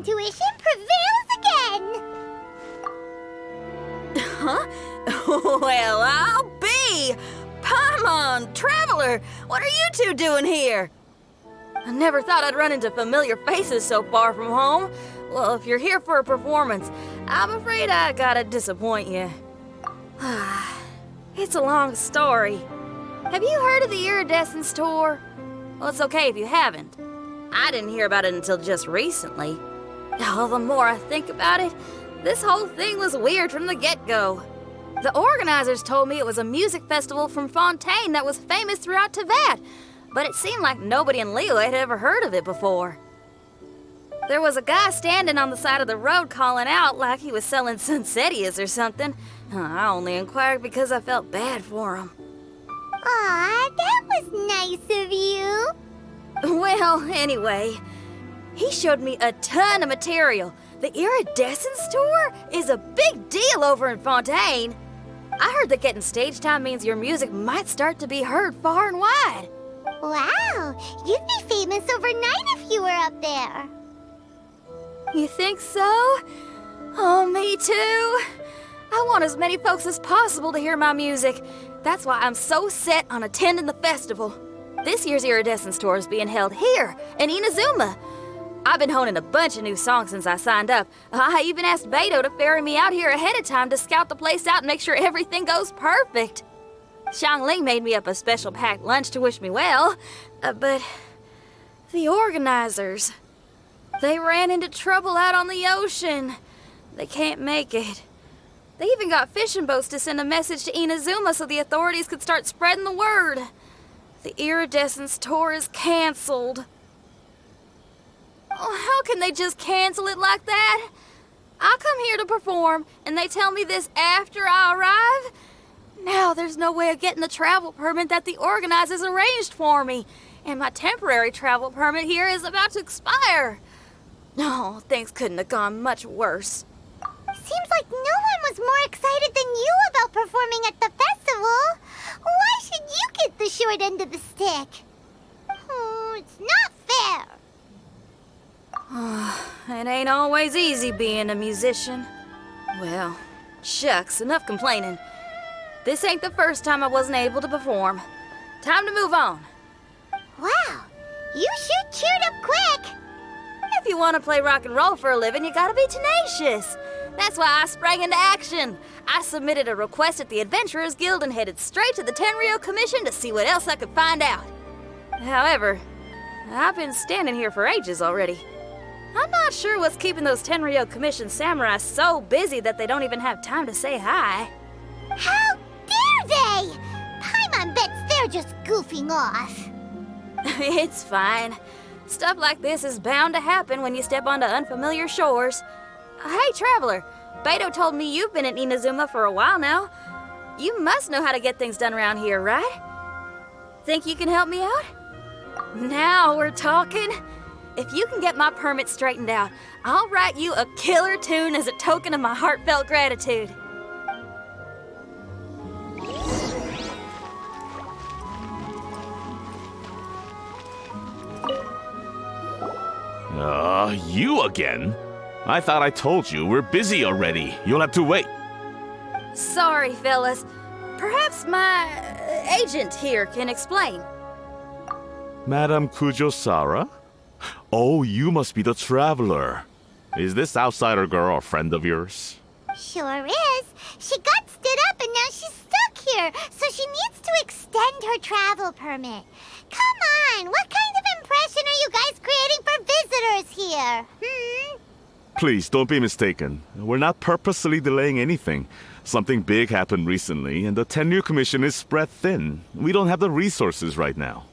intuition prevails again! Huh? Well, I'll be! Paimon, Traveler, what are you two doing here? I never thought I'd run into familiar faces so far from home. Well, if you're here for a performance, I'm afraid I gotta disappoint you. It's a long story. Have you heard of the Iridescence Tour? Well, it's okay if you haven't. I didn't hear about it until just recently. Oh, the more I think about it, this whole thing was weird from the get-go. The organizers told me it was a music festival from Fontaine that was famous throughout Teyvat, but it seemed like nobody in Liyue had ever heard of it before. There was a guy standing on the side of the road calling out like he was selling Sunsetias or something. I only inquired because I felt bad for him. Aw, that was nice of you. Well, anyway, he showed me a ton of material. The Iridescence Tour is a big deal over in Fontaine. I heard that getting stage time means your music might start to be heard far and wide. Wow, you'd be famous overnight if you were up there. You think so? Oh, me too. I want as many folks as possible to hear my music. That's why I'm so set on attending the festival. This year's Iridescence Tour is being held here in Inazuma. I've been honing a bunch of new songs since I signed up. I even asked Beto to ferry me out here ahead of time to scout the place out and make sure everything goes perfect. Xiangling made me up a special packed lunch to wish me well, but the organizers, they ran into trouble out on the ocean. They can't make it. They even got fishing boats to send a message to Inazuma so the authorities could start spreading the word. The Iridescence Tour is canceled. Oh, how can they just cancel it like that? I come here to perform, and they tell me this after I arrive? Now there's no way of getting the travel permit that the organizers arranged for me, and my temporary travel permit here is about to expire. Oh, things couldn't have gone much worse. Seems like no one was more excited than you about performing at the festival. Why should you get the short end of the stick? Oh, it's not fair. It ain't always easy being a musician. Well, shucks, enough complaining. This ain't the first time I wasn't able to perform. Time to move on. Wow, you sure cheered up quick. If you want to play rock and roll for a living, you gotta be tenacious. That's why I sprang into action. I submitted a request at the Adventurers Guild and headed straight to the Tenryou Commission to see what else I could find out. However, I've been standing here for ages already. I'm not sure what's keeping those Tenryou Commission samurai so busy that they don't even have time to say hi. How dare they? Paimon bets they're just goofing off. It's fine. Stuff like this is bound to happen when you step onto unfamiliar shores. Hey, Traveler, Beto told me you've been at Inazuma for a while now. You must know how to get things done around here, right? Think you can help me out? Now we're talking. If you can get my permit straightened out, I'll write you a killer tune as a token of my heartfelt gratitude. You again? I thought I told you we're busy already. You'll have to wait. Sorry, fellas. Perhaps my agent here can explain. Madame Kujosara? Oh, you must be the traveler. Is this outsider girl a friend of yours? Sure is. She got stood up and now she's stuck here, so she needs to extend her travel permit. Come on, what kind of impression are you guys creating for visitors here? Please, don't be mistaken. We're not purposely delaying anything. Something big happened recently, and the Tenryou Commission is spread thin. We don't have the resources right now.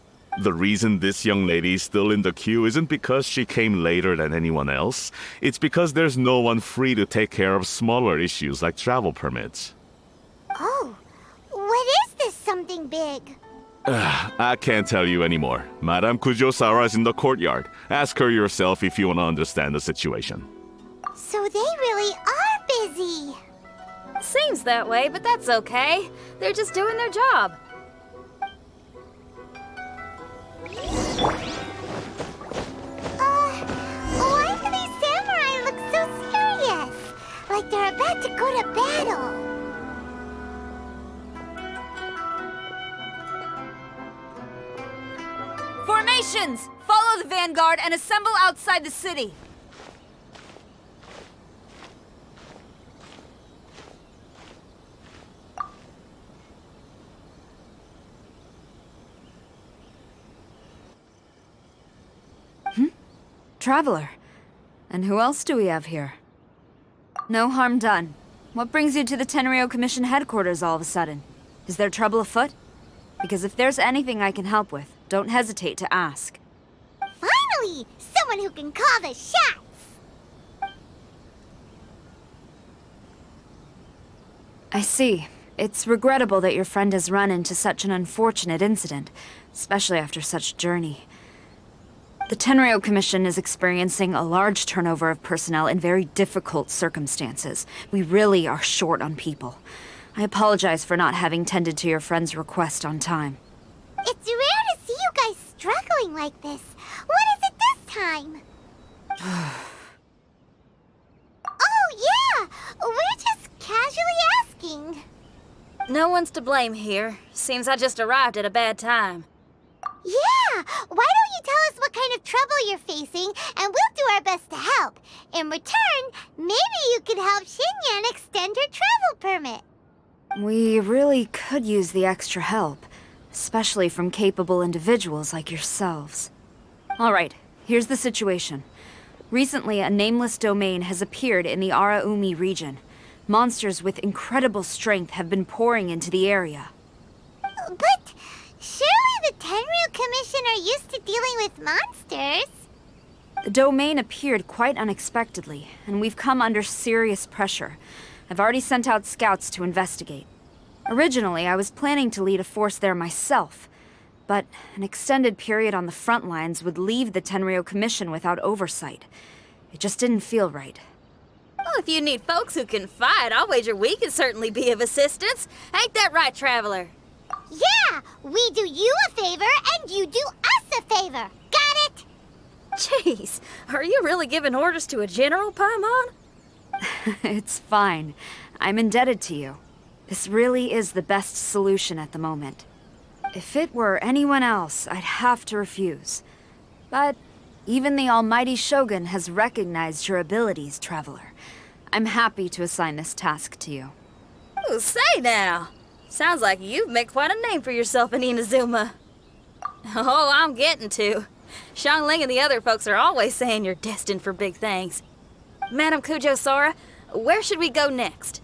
The reason this young lady is still in the queue isn't because she came later than anyone else. It's because there's no one free to take care of smaller issues like travel permits. Oh, what is this something big? I can't tell you anymore. Madame Kujosara is in the courtyard. Ask her yourself if you want to understand the situation. So they really are busy. Seems that way, but that's okay. They're just doing their job. Why do these samurai Positions! Follow the vanguard and assemble outside the city. Traveler. And who else do we have here? No harm done. What brings you to the Tenryou Commission headquarters all of a sudden? Is there trouble afoot? Because if there's anything I can help with, don't hesitate to ask. Finally! Someone who can call the shots! I see. It's regrettable that your friend has run into such an unfortunate incident, especially after such a journey. The Tenryou Commission is experiencing a large turnover of personnel in very difficult circumstances. We really are short on people. I apologize for not having tended to your friend's request on time. It's rare to see you guys struggling like this. What is it this time? Oh, yeah! We're just casually asking. No one's to blame here. Seems I just arrived at a bad time. Yeah! Why don't you tell us what kind of trouble you're facing, and we'll do our best to help. In return, maybe you could help Xinyan extend her travel permit. We really could use the extra help, especially from capable individuals like yourselves. All right, here's the situation. Recently, a nameless domain has appeared in the Araumi region. Monsters with incredible strength have been pouring into the area. But surely the Tenryou Commission are used to dealing with monsters. The domain appeared quite unexpectedly, and we've come under serious pressure. I've already sent out scouts to investigate. Originally, I was planning to lead a force there myself, but an extended period on the front lines would leave the Tenryou Commission without oversight. It just didn't feel right. Well, if you need folks who can fight, I'll wager we can certainly be of assistance. Ain't that right, Traveler? Yeah! We do you a favor, and you do us a favor. Got it? Jeez, are you really giving orders to a general, Paimon? It's fine. I'm indebted to you. This really is the best solution at the moment. If it were anyone else, I'd have to refuse. But even the almighty Shogun has recognized your abilities, Traveler. I'm happy to assign this task to you. Ooh, say now. Sounds like you've made quite a name for yourself in Inazuma. Oh, I'm getting to. Xiangling and the other folks are always saying you're destined for big things. Madam Kujo Sora, where should we go next?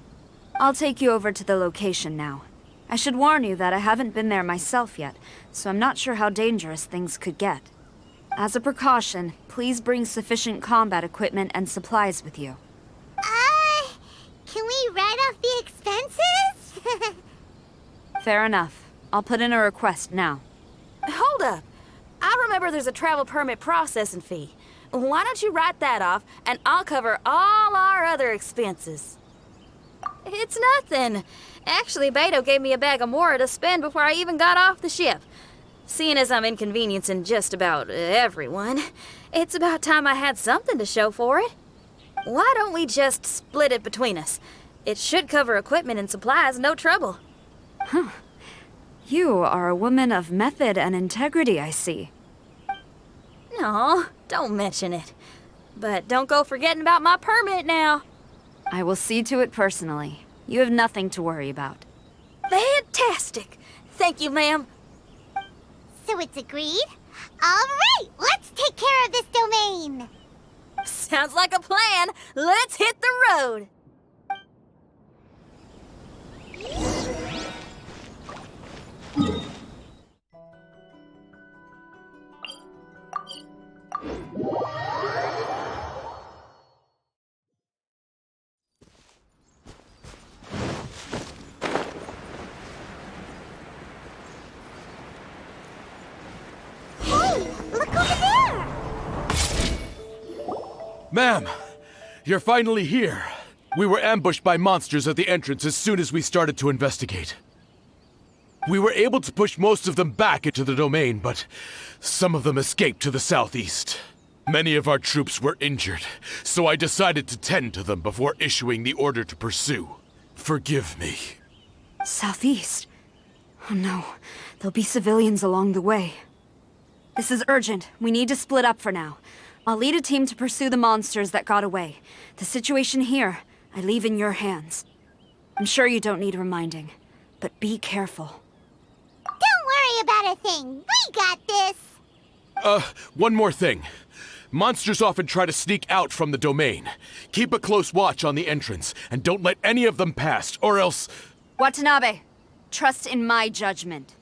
I'll take you over to the location now. I should warn you that I haven't been there myself yet, so I'm not sure how dangerous things could get. As a precaution, please bring sufficient combat equipment and supplies with you. Can we write off the expenses? Fair enough. I'll put in a request now. Hold up. I remember there's a travel permit processing fee. Why don't you write that off, and I'll cover all our other expenses? It's nothing. Actually, Beto gave me a bag of Mora to spend before I even got off the ship. Seeing as I'm inconveniencing just about everyone, it's about time I had something to show for it. Why don't we just split it between us? It should cover equipment and supplies, no trouble. You are a woman of method and integrity, I see. No, don't mention it. But don't go forgetting about my permit now. I will see to it personally. You have nothing to worry about. Fantastic. Thank you, ma'am. So it's agreed? All right, let's take care of this domain. Sounds like a plan. Let's hit the road. Hey, look over there! Ma'am, you're finally here. We were ambushed by monsters at the entrance as soon as we started to investigate. We were able to push most of them back into the domain, but some of them escaped to the southeast. Many of our troops were injured, so I decided to tend to them before issuing the order to pursue. Forgive me. Southeast? Oh no, there'll be civilians along the way. This is urgent. We need to split up for now. I'll lead a team to pursue the monsters that got away. The situation here, I leave in your hands. I'm sure you don't need reminding, but be careful. Don't worry about a thing. We got this. One more thing. Monsters often try to sneak out from the domain. Keep a close watch on the entrance, and don't let any of them pass, or else... Watanabe, trust in my judgment.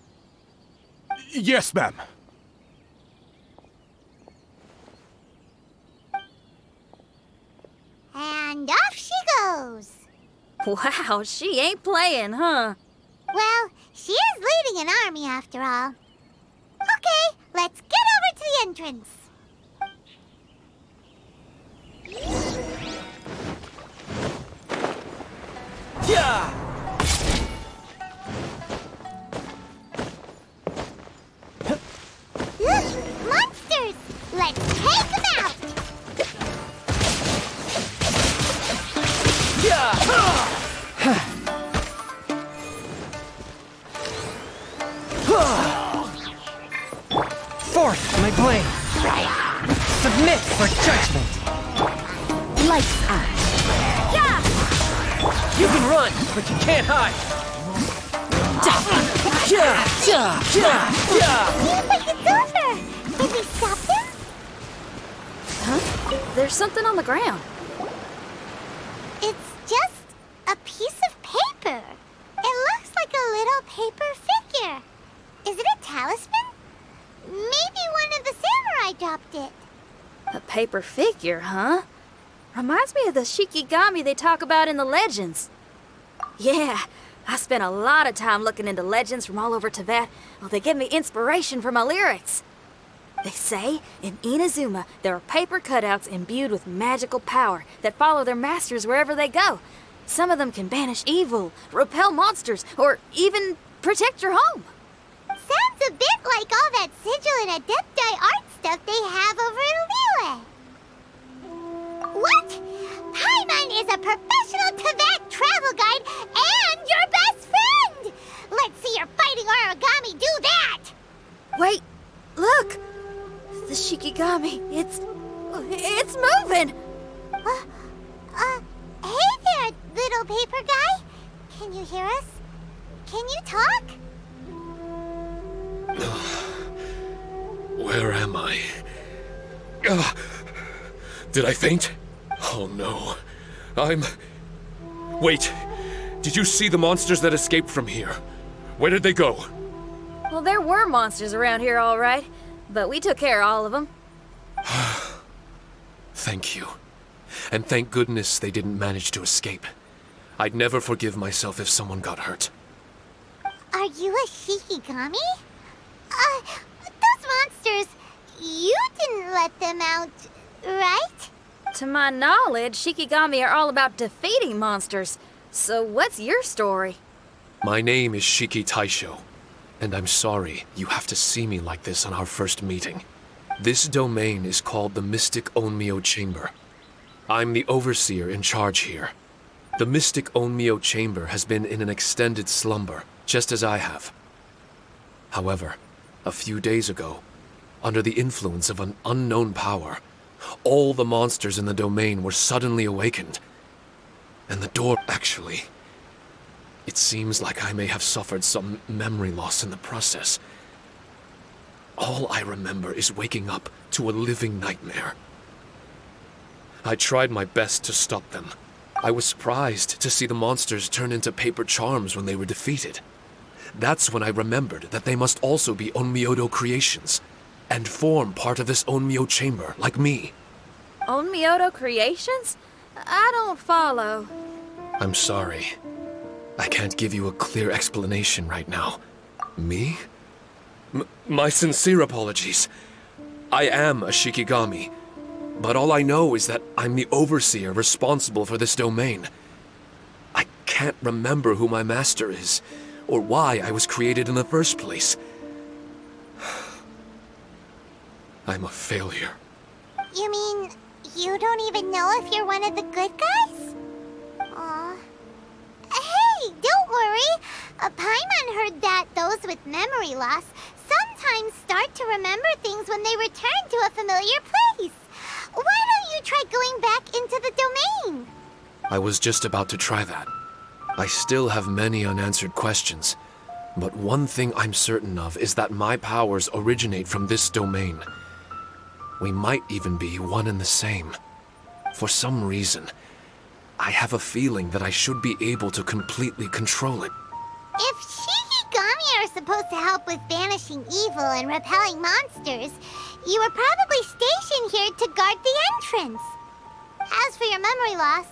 Yes, ma'am. And off she goes. Wow, she ain't playing, huh? Well, she is leading an army after all. Okay, let's get over to the entrance. Yeah! Look, monsters! Let's take them out! Forth, my blade! Submit for judgment! Lights out. You can run, but you can't hide! Feels like it's over! Did we stop them? There's something on the ground. It's just a piece of paper. It looks like a little paper figure. Is it a talisman? Maybe one of the samurai dropped it. A paper figure, huh? Reminds me of the Shikigami they talk about in the legends. Yeah, I spent a lot of time looking into legends from all over Tibet. Well, they give me inspiration for my lyrics. They say in Inazuma there are paper cutouts imbued with magical power that follow their masters wherever they go. Some of them can banish evil, repel monsters, or even protect your home. Sounds a bit like all that sigil and adepti art stuff they have over in Liyue. What? Paimon is a professional Tibet travel guide and your best friend! Let's see your fighting origami do that! Wait, look! The Shikigami, it's moving! Hey there, little paper guy. Can you hear us? Can you talk? Where am I? Did I faint? Oh no. Wait. Did you see the monsters that escaped from here? Where did they go? Well, there were monsters around here, all right. But we took care of all of them. Thank you. And thank goodness they didn't manage to escape. I'd never forgive myself if someone got hurt. Are you a Shikigami? Those monsters, you didn't let them out, right? To my knowledge, Shikigami are all about defeating monsters. So what's your story? My name is Shiki Taisho, and I'm sorry you have to see me like this on our first meeting. This domain is called the Mystic Onmyo Chamber. I'm the overseer in charge here. The Mystic Onmyo Chamber has been in an extended slumber, just as I have. However, a few days ago, under the influence of an unknown power, all the monsters in the domain were suddenly awakened. And the door, actually... It seems like I may have suffered some memory loss in the process. All I remember is waking up to a living nightmare. I tried my best to stop them. I was surprised to see the monsters turn into paper charms when they were defeated. That's when I remembered that they must also be Onmyodo creations, and form part of this Onmyo chamber, like me. Onmyodo creations? I don't follow. I'm sorry. I can't give you a clear explanation right now. Me? My sincere apologies. I am a Shikigami, but all I know is that I'm the overseer responsible for this domain. I can't remember who my master is, or why I was created in the first place. I'm a failure. You mean you don't even know if you're one of the good guys? Aw. Hey, don't worry. Paimon heard that those with memory loss sometimes start to remember things when they return to a familiar place. Why don't you try going back into the domain? I was just about to try that. I still have many unanswered questions, but one thing I'm certain of is that my powers originate from this domain. We might even be one and the same. For some reason, I have a feeling that I should be able to completely control it. If Shikigami are supposed to help with banishing evil and repelling monsters, you were probably stationed here to guard the entrance. As for your memory loss,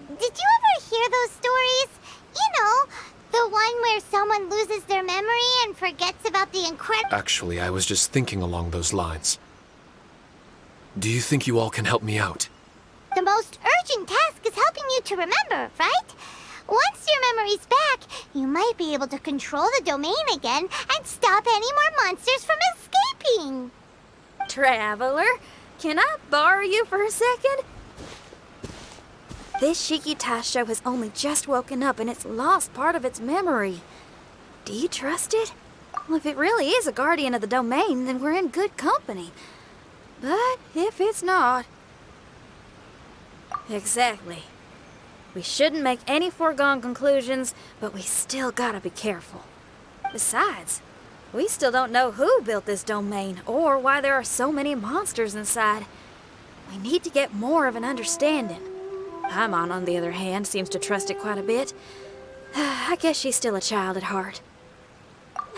did you ever hear those stories? You know, the one where someone loses their memory and forgets about the incredible... Actually, I was just thinking along those lines. Do you think you all can help me out? The most urgent task is helping you to remember, right? Once your memory's back, you might be able to control the domain again and stop any more monsters from escaping. Traveler, can I borrow you for a second? This Shiki Taisho has only just woken up and it's lost part of its memory. Do you trust it? Well, if it really is a guardian of the domain, then we're in good company. But if it's not... Exactly. We shouldn't make any foregone conclusions, but we still gotta be careful. Besides, we still don't know who built this domain or why there are so many monsters inside. We need to get more of an understanding. Paimon, on the other hand, seems to trust it quite a bit. I guess she's still a child at heart.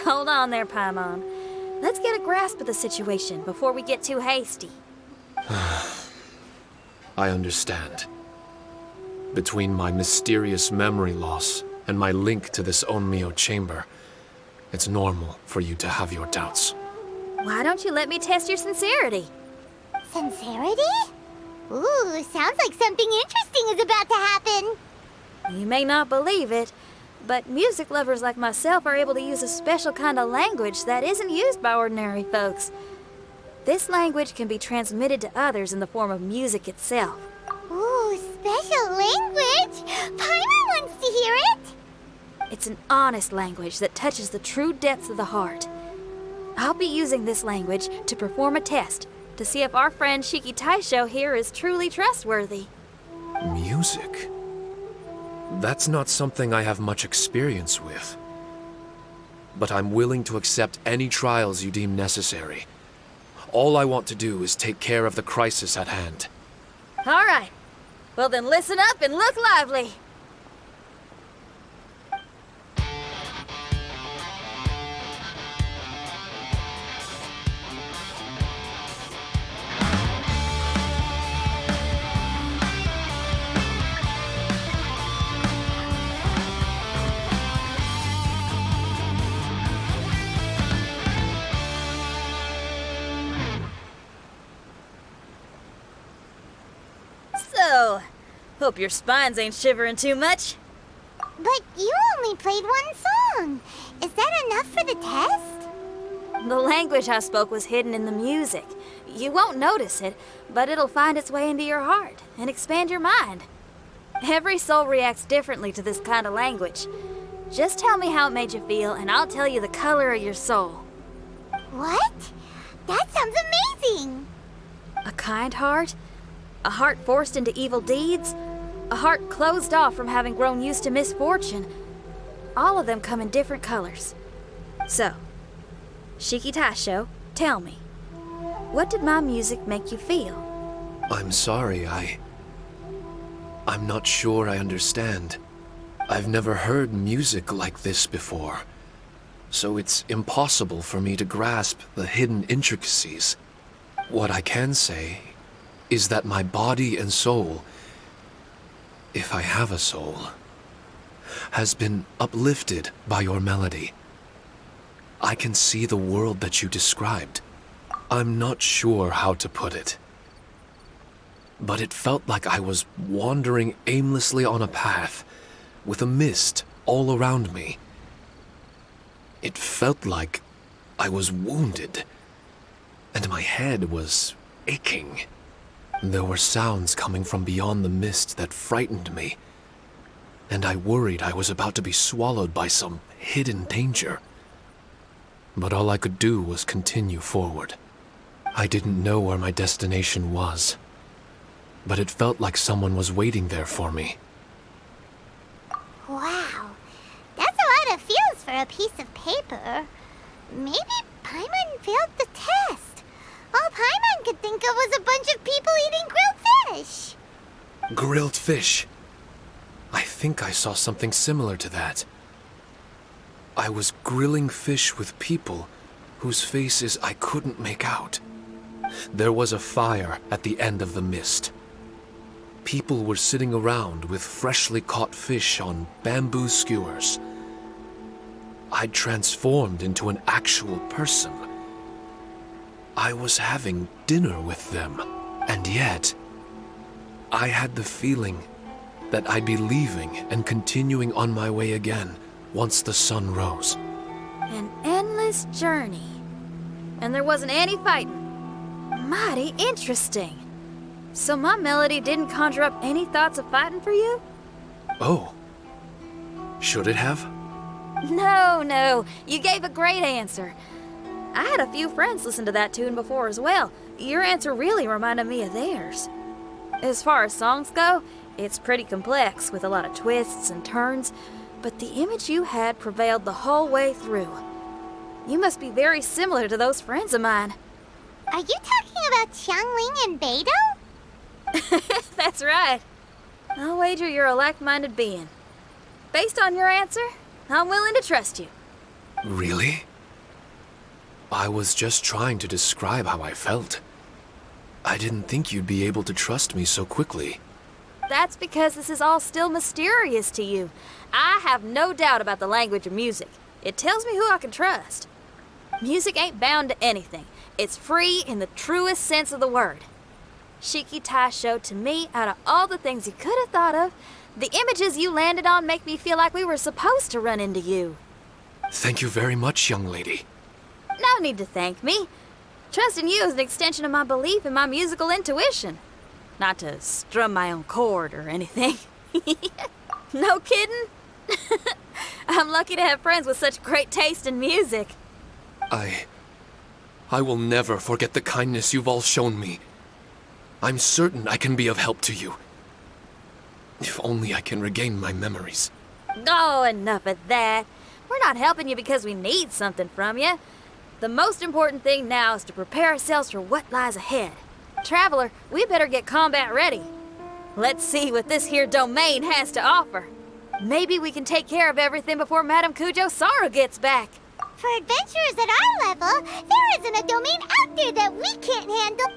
Hold on there, Paimon. Let's get a grasp of the situation before we get too hasty. I understand. Between my mysterious memory loss and my link to this Onmyo chamber, it's normal for you to have your doubts. Why don't you let me test your sincerity? Sincerity? Ooh, sounds like something interesting is about to happen. You may not believe it, but music lovers like myself are able to use a special kind of language that isn't used by ordinary folks. This language can be transmitted to others in the form of music itself. Ooh, special language! Paimon wants to hear it! It's an honest language that touches the true depths of the heart. I'll be using this language to perform a test to see if our friend Shiki Taisho here is truly trustworthy. Music? That's not something I have much experience with. But I'm willing to accept any trials you deem necessary. All I want to do is take care of the crisis at hand. All right. Well then listen up and look lively. So, hope your spines ain't shivering too much. But you only played one song. Is that enough for the test? The language I spoke was hidden in the music. You won't notice it, but it'll find its way into your heart and expand your mind. Every soul reacts differently to this kind of language. Just tell me how it made you feel, and I'll tell you the color of your soul. What? That sounds amazing! A kind heart? A heart forced into evil deeds? A heart closed off from having grown used to misfortune? All of them come in different colors. So, Shiki Taisho, tell me, what did my music make you feel? I'm sorry, I'm not sure I understand. I've never heard music like this before, so it's impossible for me to grasp the hidden intricacies. What I can say is that my body and soul, if I have a soul, has been uplifted by your melody. I can see the world that you described. I'm not sure how to put it, but it felt like I was wandering aimlessly on a path with a mist all around me. It felt like I was wounded, and my head was aching. There were sounds coming from beyond the mist that frightened me, and I worried I was about to be swallowed by some hidden danger. but all I could do was continue forward. I didn't know where my destination was, but it felt like someone was waiting there for me. Wow, that's a lot of feels for a piece of paper. Maybe Paimon failed the test. All Paimon could think of was a bunch of people eating grilled fish. Grilled fish. I think I saw something similar to that. I was grilling fish with people whose faces I couldn't make out. There was a fire at the end of the mist. People were sitting around with freshly caught fish on bamboo skewers. I'd transformed into an actual person. I was having dinner with them, and yet I had the feeling that I'd be leaving and continuing on my way again once the sun rose. An endless journey. And there wasn't any fighting. Mighty interesting. So my melody didn't conjure up any thoughts of fighting for you? Oh. Should it have? No. You gave a great answer. I had a few friends listen to that tune before as well. Your answer really reminded me of theirs. As far as songs go, it's pretty complex with a lot of twists and turns, but the image you had prevailed the whole way through. You must be very similar to those friends of mine. Are you talking about Xiangling and Beidou? That's right. I'll wager you're a like-minded being. Based on your answer, I'm willing to trust you. Really? I was just trying to describe how I felt. I didn't think you'd be able to trust me so quickly. That's because this is all still mysterious to you. I have no doubt about the language of music. It tells me who I can trust. Music ain't bound to anything. It's free in the truest sense of the word. Shiki Taisho, to me, out of all the things you could have thought of, the images you landed on make me feel like we were supposed to run into you. Thank you very much, young lady. No need to thank me. Trusting you is an extension of my belief in my musical intuition. Not to strum my own chord or anything. No kidding? I'm lucky to have friends with such great taste in music. I will never forget the kindness you've all shown me. I'm certain I can be of help to you. If only I can regain my memories. Oh, enough of that. We're not helping you because we need something from you. The most important thing now is to prepare ourselves for what lies ahead. Traveler, we better get combat ready. Let's see what this here domain has to offer. Maybe we can take care of everything before Madame Kujo Sara gets back. For adventurers at our level, there isn't a domain out there that we can't handle.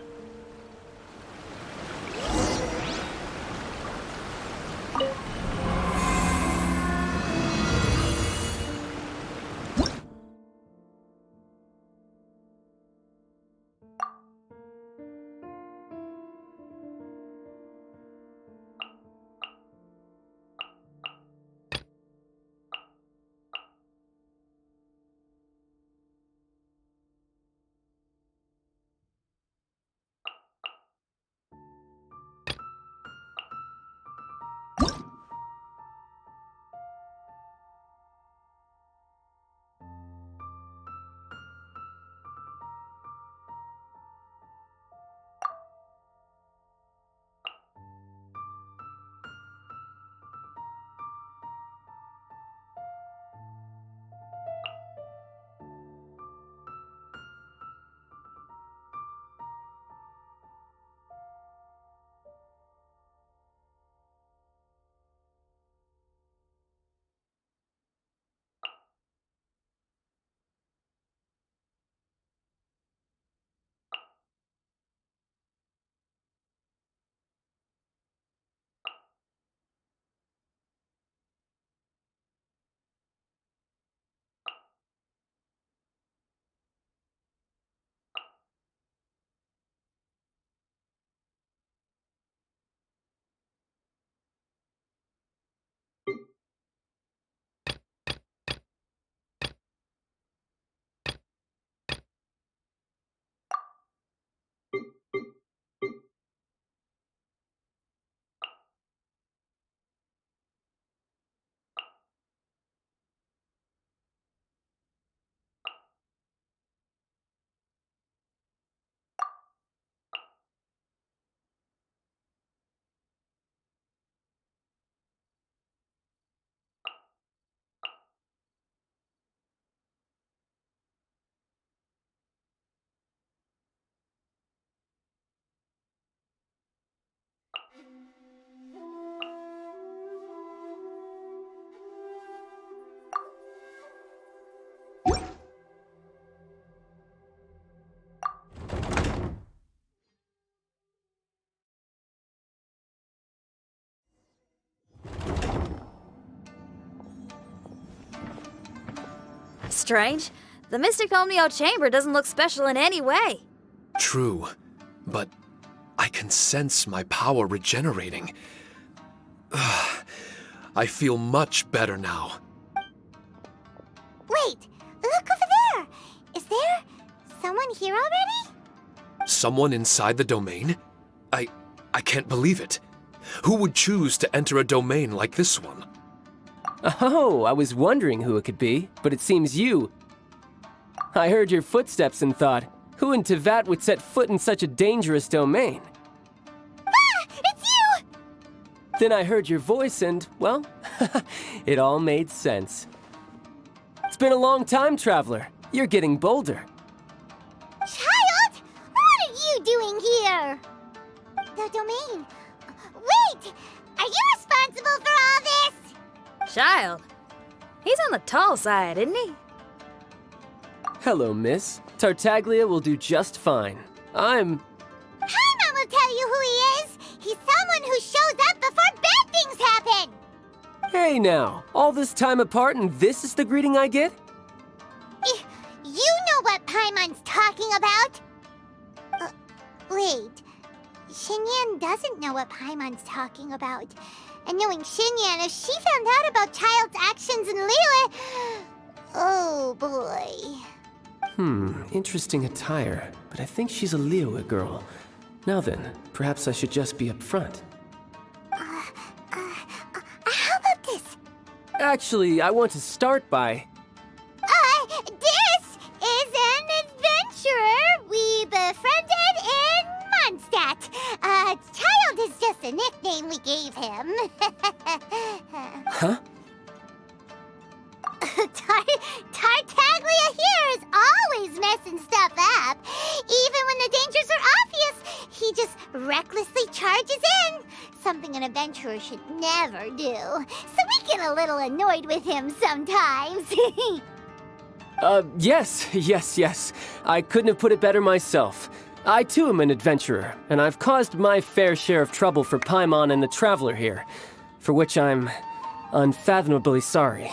Strange. The Mystic Omnio Chamber doesn't look special in any way. True, but I can sense my power regenerating. I feel much better now. Wait, look over there. Is there someone here already? Someone inside the domain? I can't believe it. Who would choose to enter a domain like this one? Oh, I was wondering who it could be, but it seems you. I heard your footsteps and thought, who in Tevat would set foot in such a dangerous domain? Ah, it's you! Then I heard your voice and, well, it all made sense. It's been a long time, Traveler. You're getting bolder. Child, what are you doing here? The domain. Wait, are you responsible for all this? Child. He's on the tall side, isn't he? Hello, miss. Tartaglia will do just fine. Paimon will tell you who he is. He's someone who shows up before bad things happen. Hey now, all this time apart and this is the greeting I get? You know what Paimon's talking about? Wait. Xinyan doesn't know what Paimon's talking about. And knowing Xinyan, if she found out about Child's actions in Liyue... Oh, boy. Interesting attire, but I think she's a Liyue girl. Now then, perhaps I should just be upfront. How about this? Actually, I want to start by... This is an adventurer we befriended in Mondstadt. Child is just a nickname we gave him. Huh? Tartaglia here is always messing stuff up. Even when the dangers are obvious, he just recklessly charges in. Something an adventurer should never do. So we get a little annoyed with him sometimes. Yes. I couldn't have put it better myself. I too am an adventurer, and I've caused my fair share of trouble for Paimon and the Traveler here, for which I'm unfathomably sorry.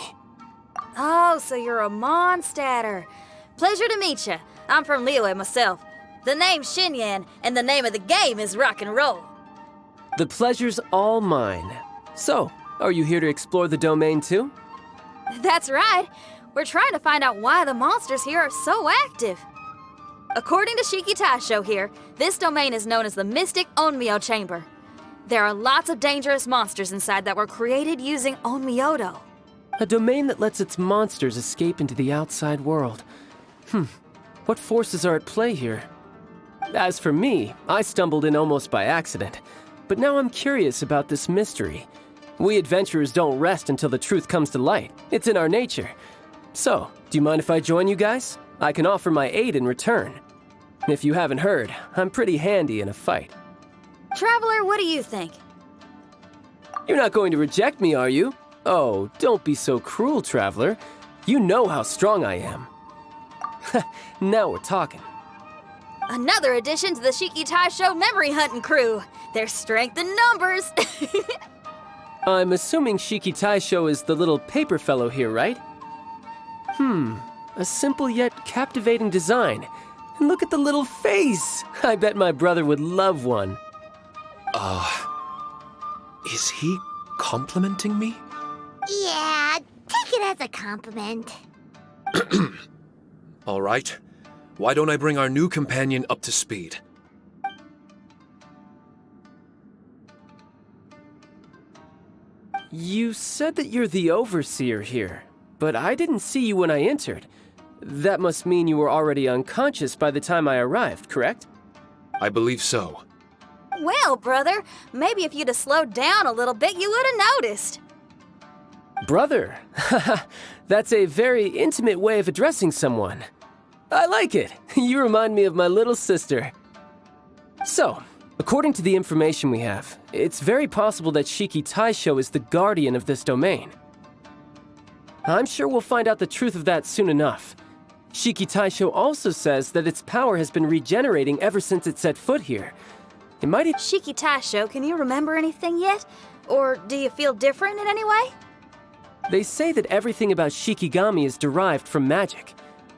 Oh, so you're a Mondstadter. Pleasure to meet you. I'm from Liyue myself. The name's Xinyan, and the name of the game is rock and roll. The pleasure's all mine. So, are you here to explore the domain too? That's right. We're trying to find out why the monsters here are so active. According to Shiki Taisho here, this domain is known as the Mystic Onmyo Chamber. There are lots of dangerous monsters inside that were created using Onmyodo. A domain that lets its monsters escape into the outside world. What forces are at play here? As for me, I stumbled in almost by accident. But now I'm curious about this mystery. We adventurers don't rest until the truth comes to light. It's in our nature. So, do you mind if I join you guys? I can offer my aid in return. If you haven't heard, I'm pretty handy in a fight. Traveler, what do you think? You're not going to reject me, are you? Oh, don't be so cruel, Traveler. You know how strong I am. Now we're talking. Another addition to the Shiki Taisho memory hunting crew. There's strength in numbers. I'm assuming Shiki Taisho is the little paper fellow here, right? A simple yet captivating design. And look at the little face! I bet my brother would love one. Is he complimenting me? Yeah, take it as a compliment. All right. Why don't I bring our new companion up to speed? You said that you're the overseer here, but I didn't see you when I entered. That must mean you were already unconscious by the time I arrived, correct? I believe so. Well, brother, maybe if you'd have slowed down a little bit, you would have noticed. Brother? That's a very intimate way of addressing someone. I like it. You remind me of my little sister. So, according to the information we have, it's very possible that Shiki Taisho is the guardian of this domain. I'm sure we'll find out the truth of that soon enough. Shiki Taisho also says that its power has been regenerating ever since it set foot here. It might even... Shiki Taisho, can you remember anything yet? Or do you feel different in any way? They say that everything about Shikigami is derived from magic.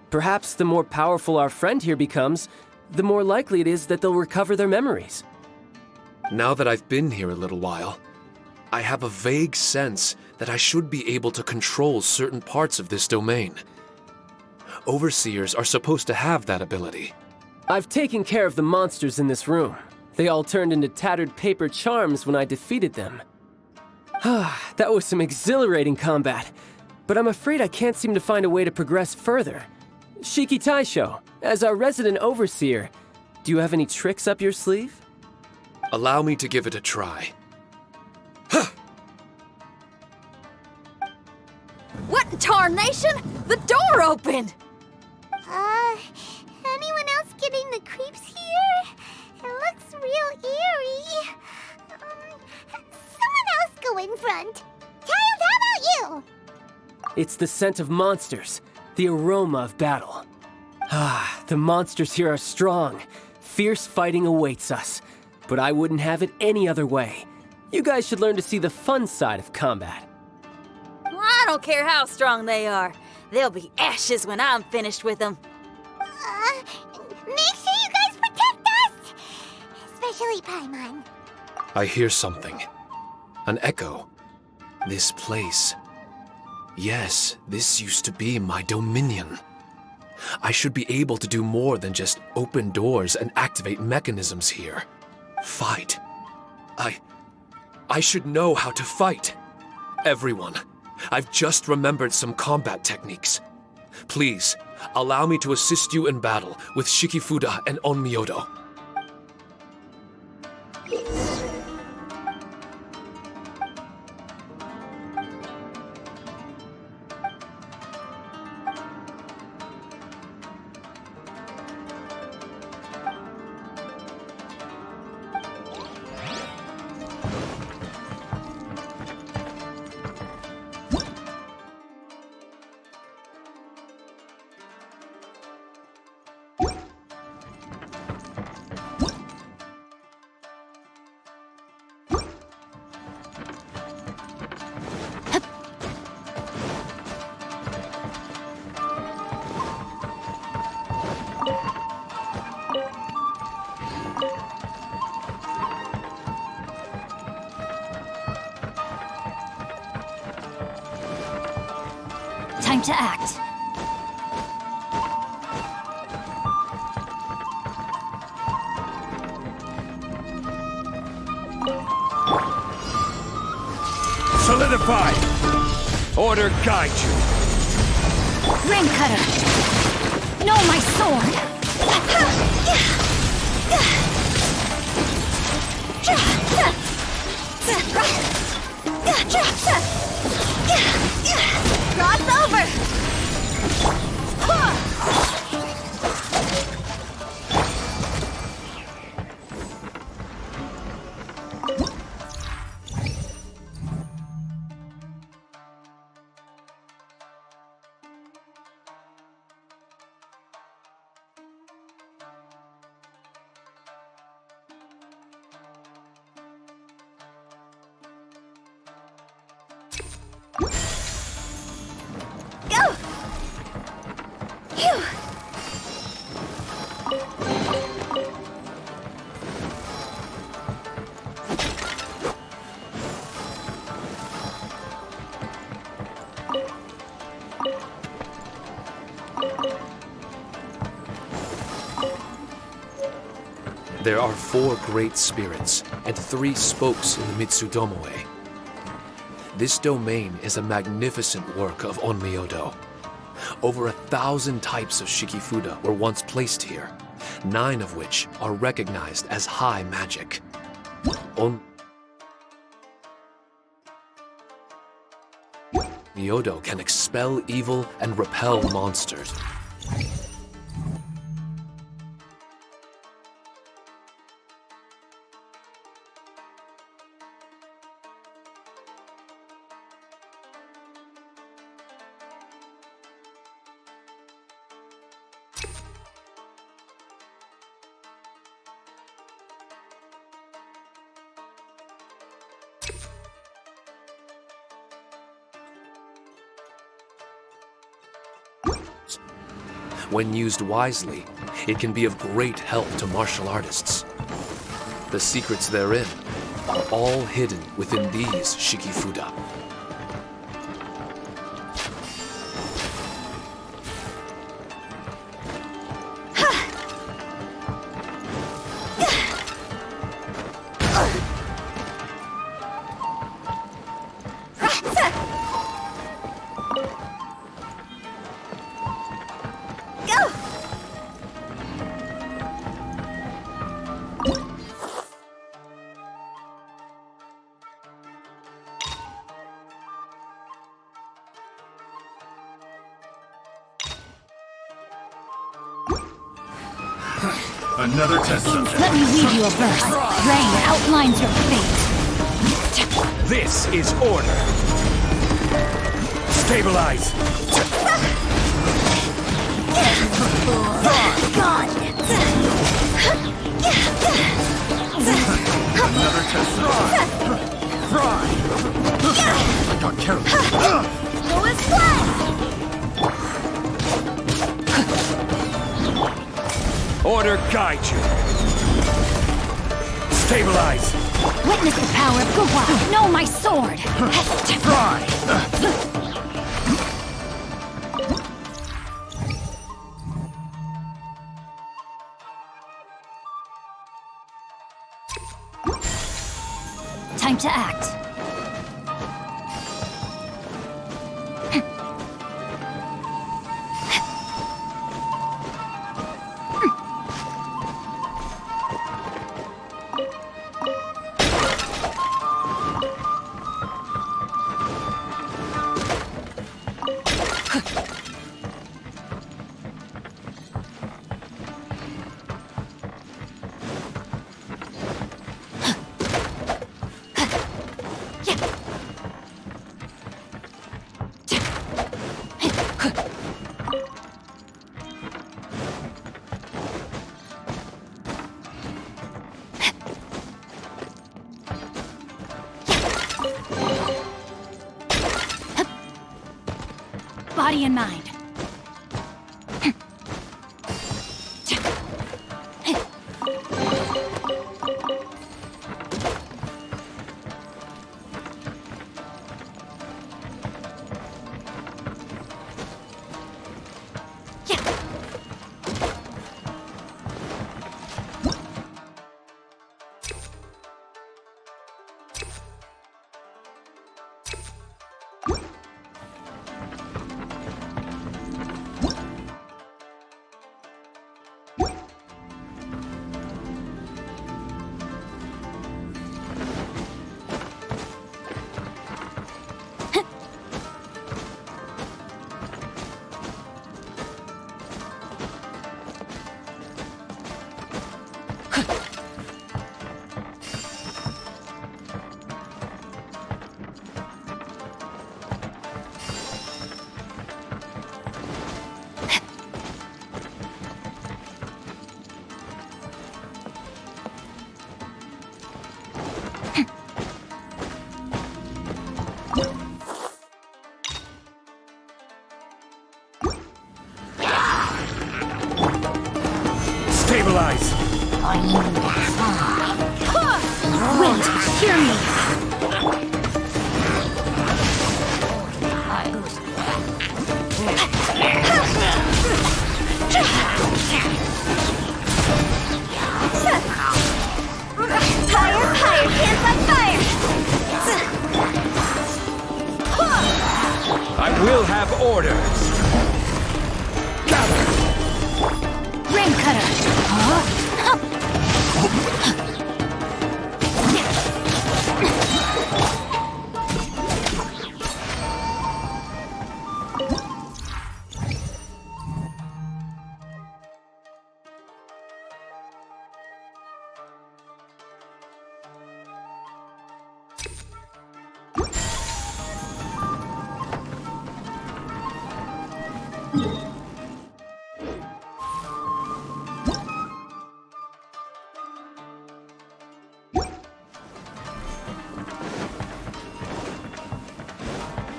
Perhaps the more powerful our friend here becomes, the more likely it is that they'll recover their memories. Now that I've been here a little while, I have a vague sense that I should be able to control certain parts of this domain. Overseers are supposed to have that ability. I've taken care of the monsters in this room. They all turned into tattered paper charms when I defeated them. That was some exhilarating combat, but I'm afraid I can't seem to find a way to progress further. Shiki Taisho, as our resident overseer, do you have any tricks up your sleeve? Allow me to give it a try. What in tarnation? The door opened! Anyone else getting the creeps here? It looks real eerie. Someone else go in front. Child, how about you? It's the scent of monsters, the aroma of battle. The monsters here are strong. Fierce fighting awaits us. But I wouldn't have it any other way. You guys should learn to see the fun side of combat. I don't care how strong they are. They'll be ashes when I'm finished with them. Make sure you guys protect us! Especially Paimon. I hear something. An echo. This place. Yes, this used to be my dominion. I should be able to do more than just open doors and activate mechanisms here. Fight. I should know how to fight. Everyone, I've just remembered some combat techniques. Please, allow me to assist you in battle with Shikifuda and Onmyodo. Time to act. Solidify! Order guide you! Ring cutter! No, my sword! Cross over! Go! Phew! There are 4 great spirits and 3 spokes in the Mitsudomoe. This domain is a magnificent work of Onmyodo. Over 1,000 types of Shikifuda were once placed here, 9 of which are recognized as high magic. Onmyodo can expel evil and repel monsters. When used wisely, it can be of great help to martial artists. The secrets therein are all hidden within these Shikifuda. Another test subject. Let me read you a verse. Rain outlines your fate. This is order. Stabilize. God! Another test subject. Fry! I got careless. Go as planned! Order guide you. Stabilize. Witness the power of Gugwa. Know my sword. Fry! Time to act. Body and mind. Stabilize. Wind, hear me. Higher, higher, hands on fire. I will have orders. Gather. Rain cutter.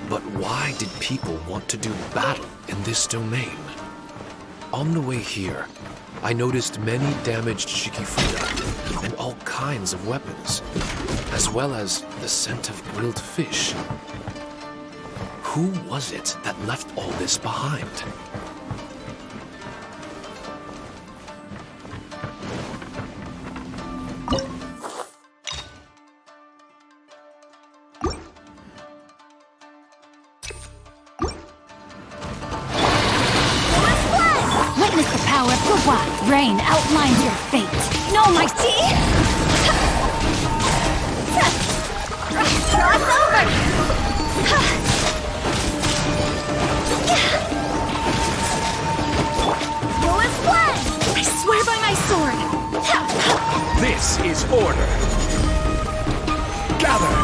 But why did people want to do battle in this domain? On the way here, I noticed many damaged Shikifuda and all kinds of weapons, as well as the scent of grilled fish. Who was it that left all this behind? Witness the power of Gwa. Rain outlines your fate. No, my see? Cross over! Lowest one! I swear by my sword. This is order. Gather!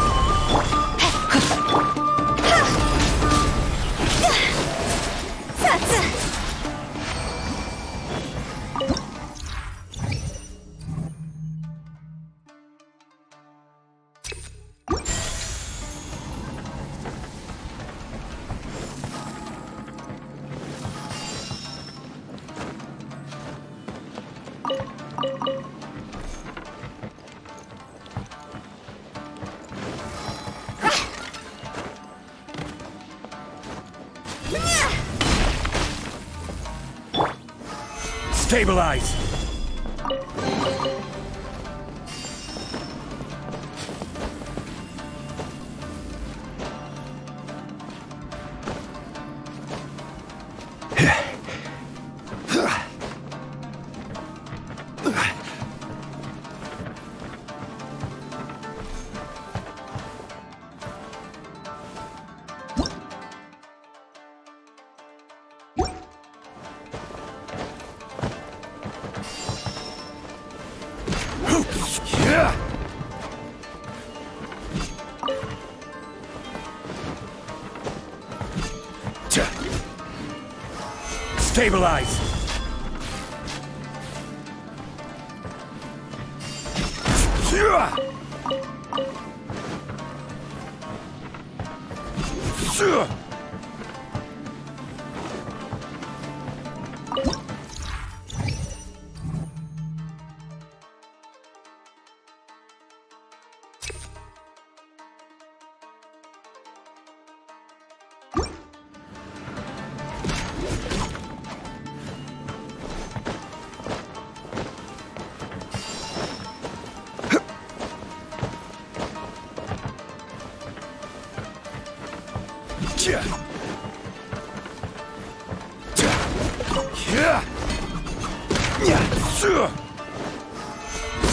Stabilize! Stabilize!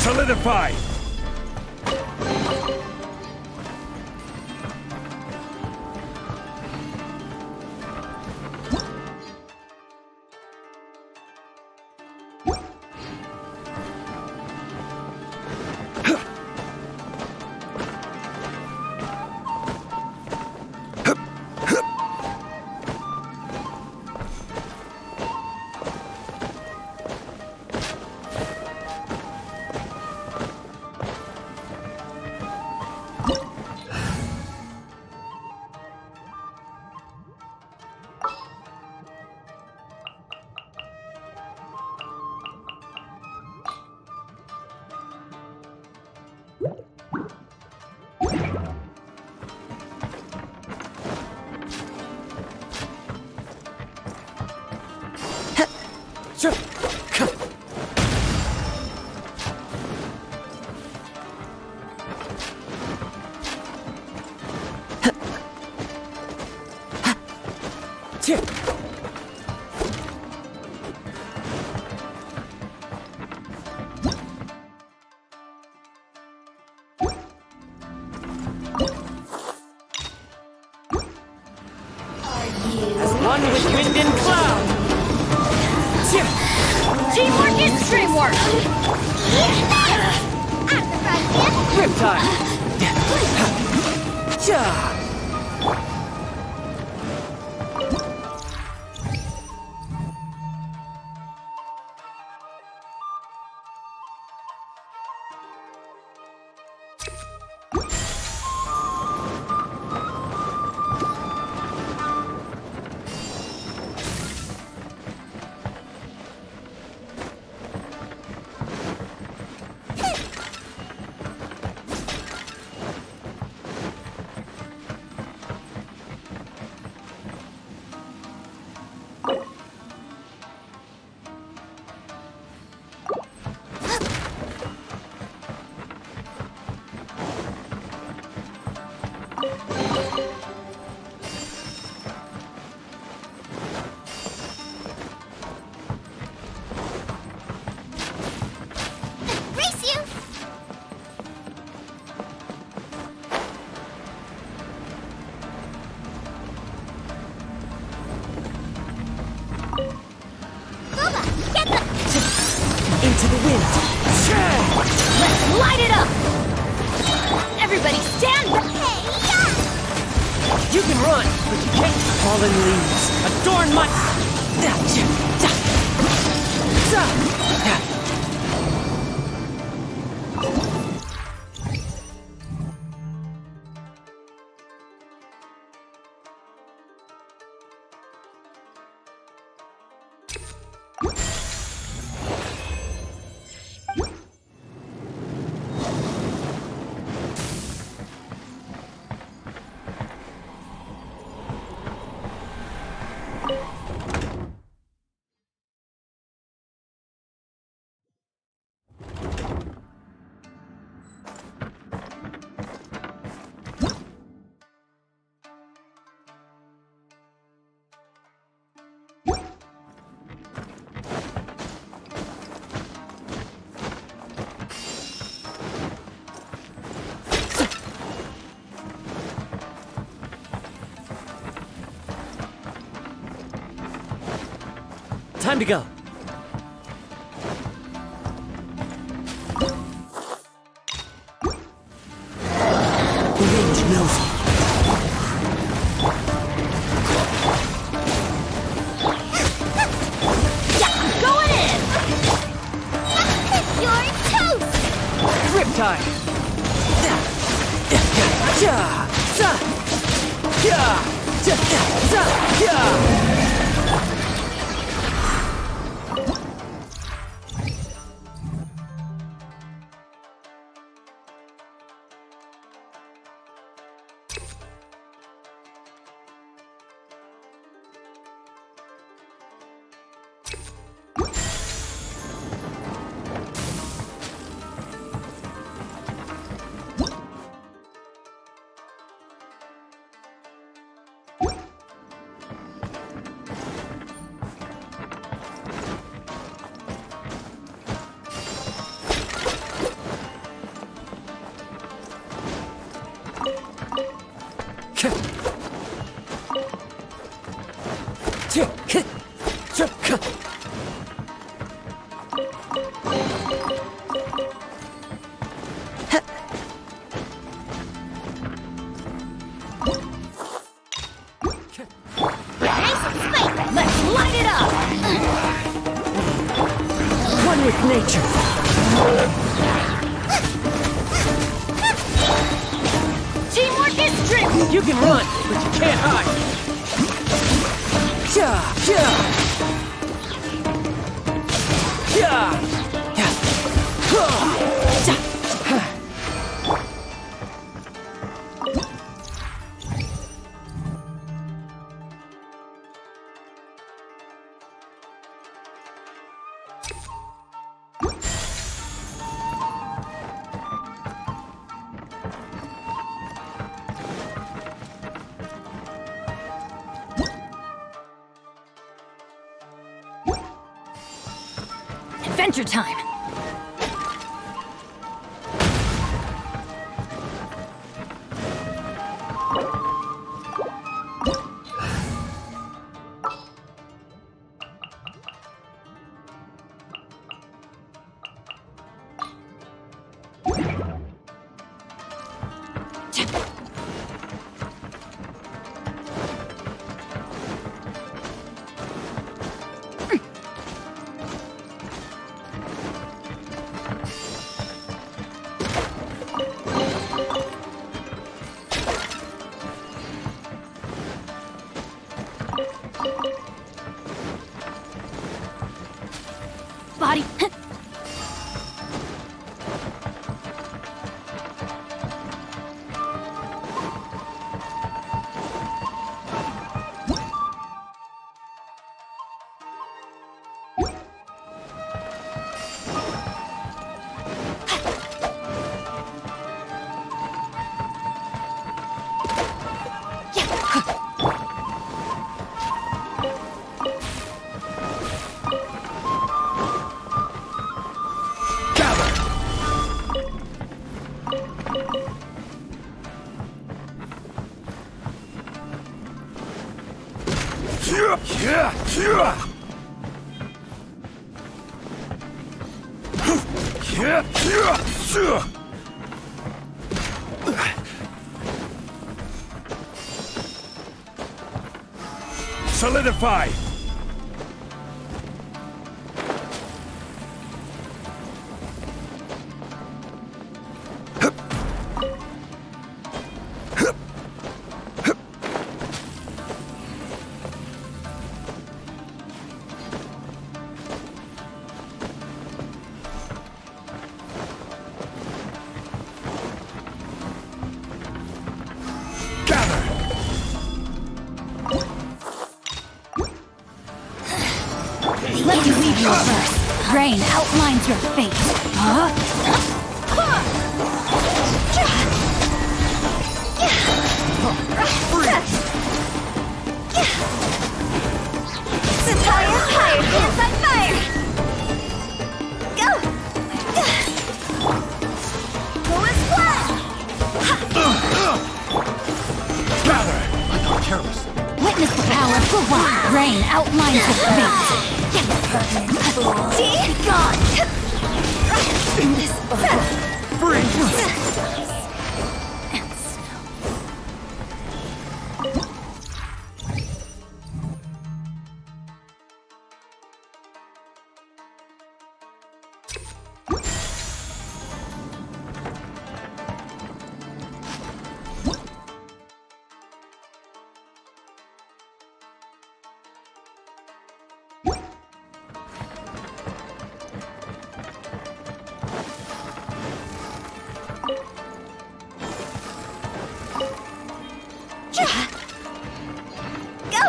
Solidify! One with wind and cloud. Teamwork is dreamwork. Riptide! Brace you! Boba, get the... Into the wind. Let's light it up! Everybody stand back! Hey, yeah! You can run, but you can't. Fallen leaves adorn my. Time to go. The range knows it. Going in! You're toast! Riptide. Let's light it up! One with nature. Teamwork is strength! You can run, but you can't hide. Adventure time! Solidify! Let me leave your verse. Rain outlines your fate. Huh? Fire, fire, hands on fire! Go! Go and splash! Gather! I got careless. Witness the power of Gugwa. Rain outlines your fate. See? God! Go!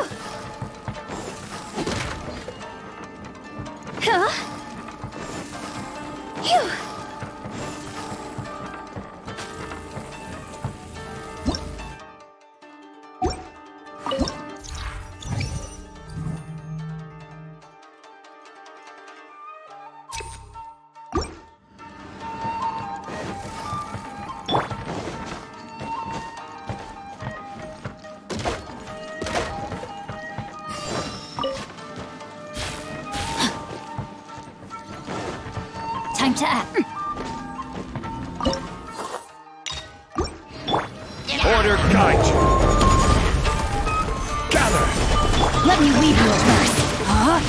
Huh? Phew! Time to act. Order guide you. Gather! Let me weave you a verse. Huh?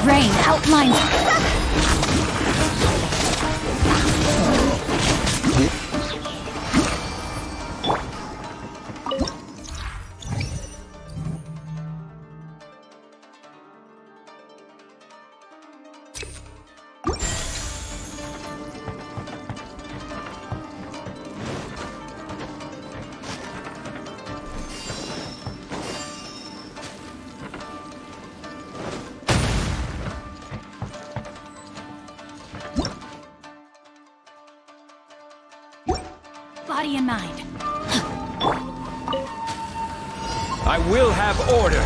Rain outlines. Body and mind. I will have order.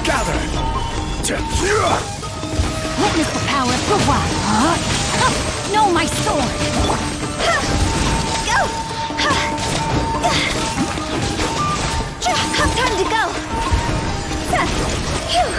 Gather! Witness the power of Gugwa. Huh? Know my sword. Go! Time to go! Phew!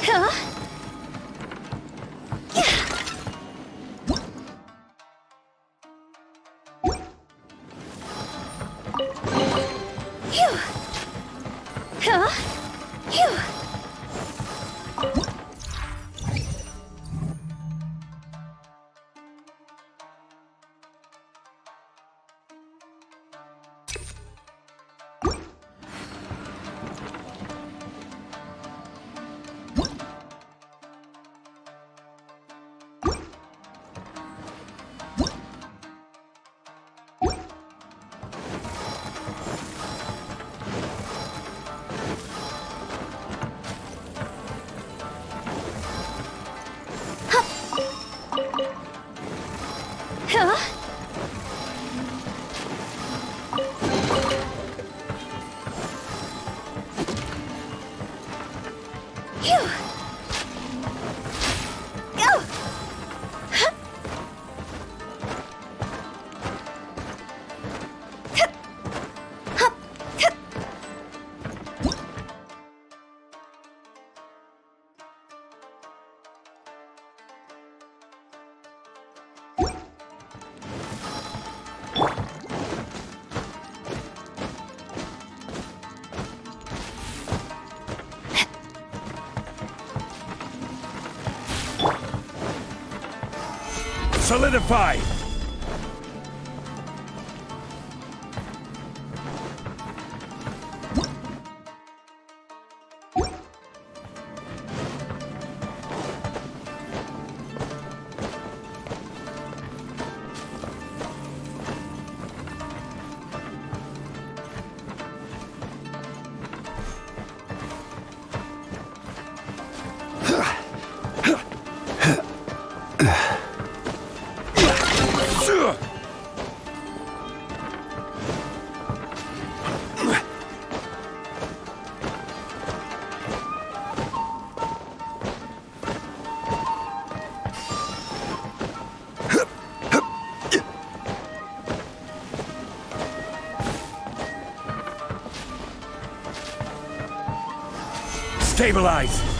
Huh? Phew! Huh? Phew! Solidify! Stabilize!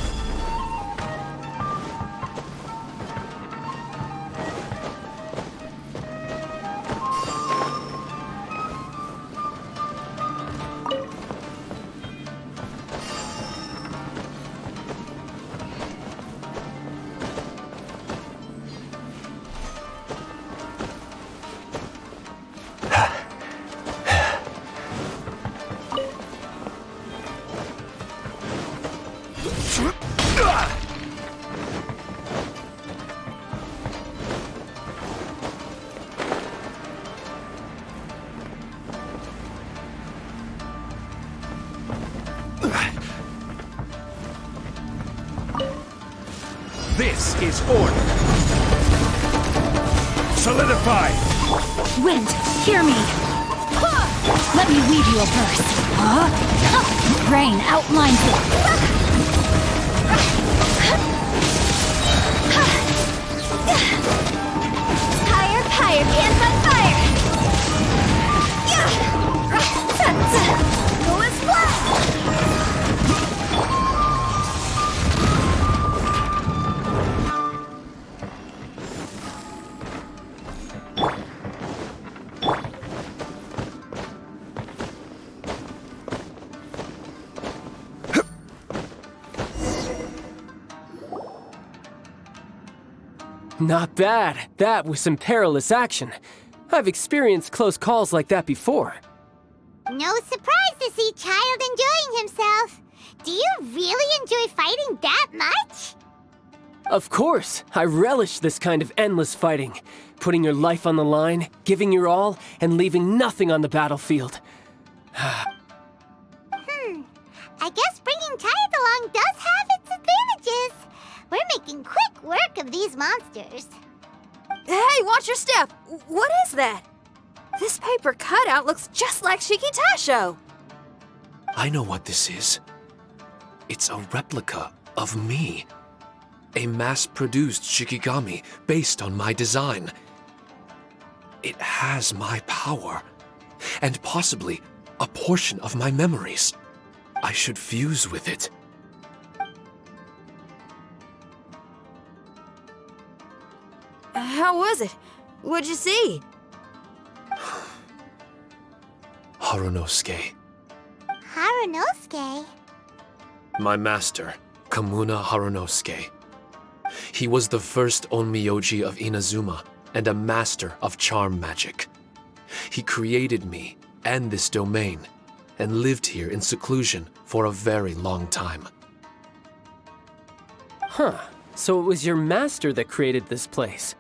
This is order. Solidify! Wind, hear me! Let me weave you a verse. Rain outlines it. Higher, higher, pants on fire! Go as flat! Not bad. That was some perilous action. I've experienced close calls like that before. No surprise to see Child enjoying himself. Do you really enjoy fighting that much? Of course, I relish this kind of endless fighting. Putting your life on the line, giving your all, and leaving nothing on the battlefield. I guess bringing Child along does have its advantages. We're making quick work of these monsters. Hey, watch your step! What is that? This paper cutout looks just like Shiki Taisho. I know what this is. It's a replica of me. A mass-produced Shikigami based on my design. It has my power, and possibly a portion of my memories. I should fuse with it. How was it? What'd you see? Harunosuke. Harunosuke? My master, Kamuna Harunosuke. He was the first Onmyoji of Inazuma and a master of charm magic. He created me and this domain and lived here in seclusion for a very long time. Huh. So it was your master that created this place.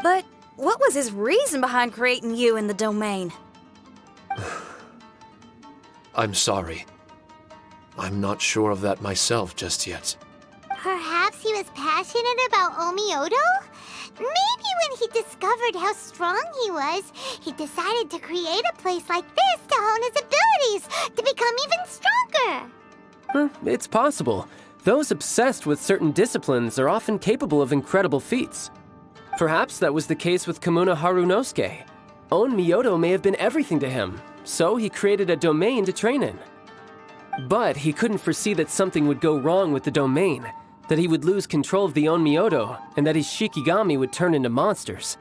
But what was his reason behind creating you in the domain? I'm sorry. I'm not sure of that myself just yet. Perhaps he was passionate about Omiodo? Maybe when he discovered how strong he was, he decided to create a place like this to hone his abilities, to become even stronger. It's possible. Those obsessed with certain disciplines are often capable of incredible feats. Perhaps that was the case with Kamuna Harunosuke. Onmyodo may have been everything to him, so he created a domain to train in. But he couldn't foresee that something would go wrong with the domain, that he would lose control of the Onmyodo, and that his Shikigami would turn into monsters.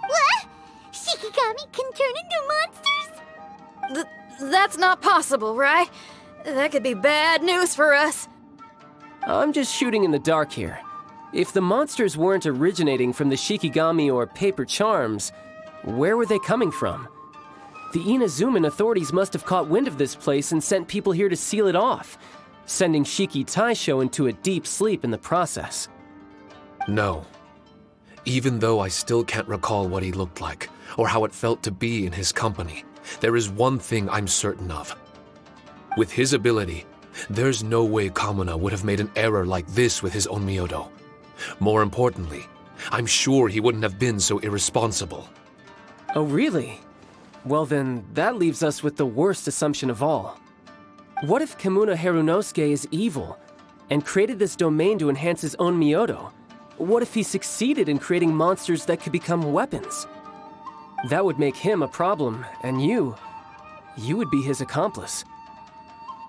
What? Shikigami can turn into monsters? That's not possible, right? That could be bad news for us. I'm just shooting in the dark here. If the monsters weren't originating from the Shikigami or paper charms, where were they coming from? The Inazuman authorities must have caught wind of this place and sent people here to seal it off, sending Shiki Taisho into a deep sleep in the process. No. Even though I still can't recall what he looked like, or how it felt to be in his company, there is one thing I'm certain of. With his ability, there's no way Kamuna would have made an error like this with his Onmyodo. More importantly, I'm sure he wouldn't have been so irresponsible. Oh, really? Well then, that leaves us with the worst assumption of all. What if Kamuna Harunosuke is evil, and created this domain to enhance his own Myodo? What if he succeeded in creating monsters that could become weapons? That would make him a problem, and you would be his accomplice.